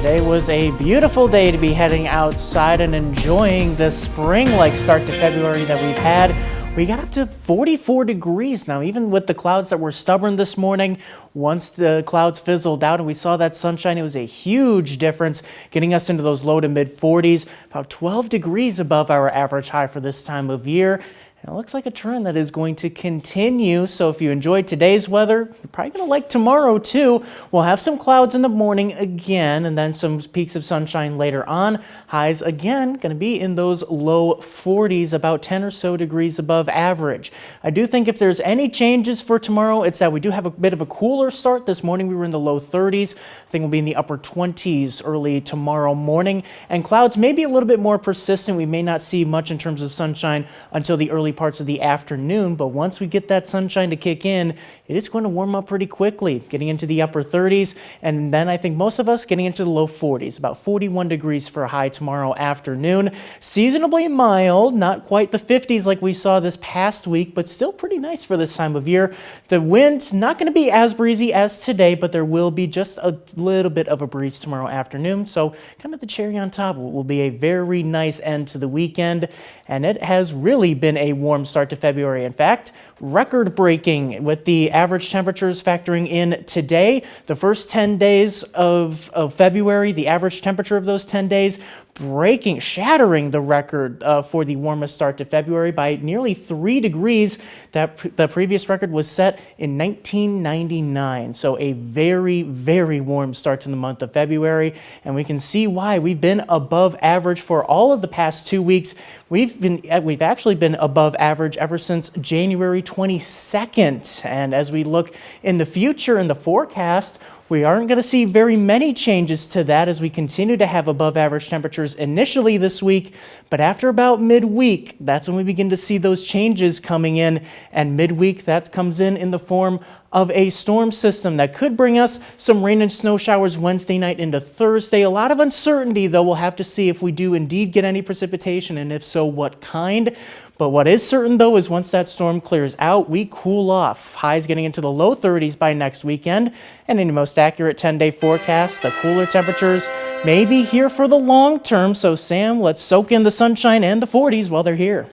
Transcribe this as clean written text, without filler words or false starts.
Today was a beautiful day to be heading outside and enjoying the spring-like start to February that we've had. We got up to 44 degrees now, even with the clouds that were stubborn this morning. Once the clouds fizzled out and we saw that sunshine, it was a huge difference, getting us into those low to mid 40s, about 12 degrees above our average high for this time of year. And it looks like a trend that is going to continue. So if you enjoyed today's weather, you're probably going to like tomorrow too. We'll have some clouds in the morning again, and then some peaks of sunshine later on. Highs again going to be in those low 40s, about 10 or so degrees above average. I do think if there's any changes for tomorrow, it's that we do have a bit of a cooler start. This morning we were in the low 30s. I think we'll be in the upper 20s early tomorrow morning. And clouds may be a little bit more persistent. We may not see much in terms of sunshine until the early parts of the afternoon, but once we get that sunshine to kick in, it is going to warm up pretty quickly, getting into the upper 30s, and then I think most of us getting into the low 40s, about 41 degrees for a high tomorrow afternoon. Seasonably mild, not quite the 50s like we saw this past week, but still pretty nice for this time of year. The wind's not going to be as breezy as today, but there will be just a little bit of a breeze tomorrow afternoon, so kind of the cherry on top. It will be a very nice end to the weekend, and it has really been a warm start to February. In fact, record-breaking with the average temperatures factoring in today. The first 10 days of February, the average temperature of those 10 days, shattering the record for the warmest start to February by nearly 3 degrees. The previous record was set in 1999. So a very, very warm start to the month of February. And we can see why. We've been above average for all of the past 2 weeks. We've actually been above average ever since January 22nd. And as we look in the future in the forecast, we aren't going to see very many changes to that as we continue to have above average temperatures initially this week. But after about midweek, that's when we begin to see those changes coming in. And midweek, that comes in the form of a storm system that could bring us some rain and snow showers Wednesday night into Thursday. A lot of uncertainty, though. We'll have to see if we do indeed get any precipitation, and if so, what kind. But what is certain, though, is once that storm clears out, we cool off. Highs getting into the low 30s by next weekend. And in the most accurate 10-day forecast, the cooler temperatures may be here for the long term. So, Sam, let's soak in the sunshine and the 40s while they're here.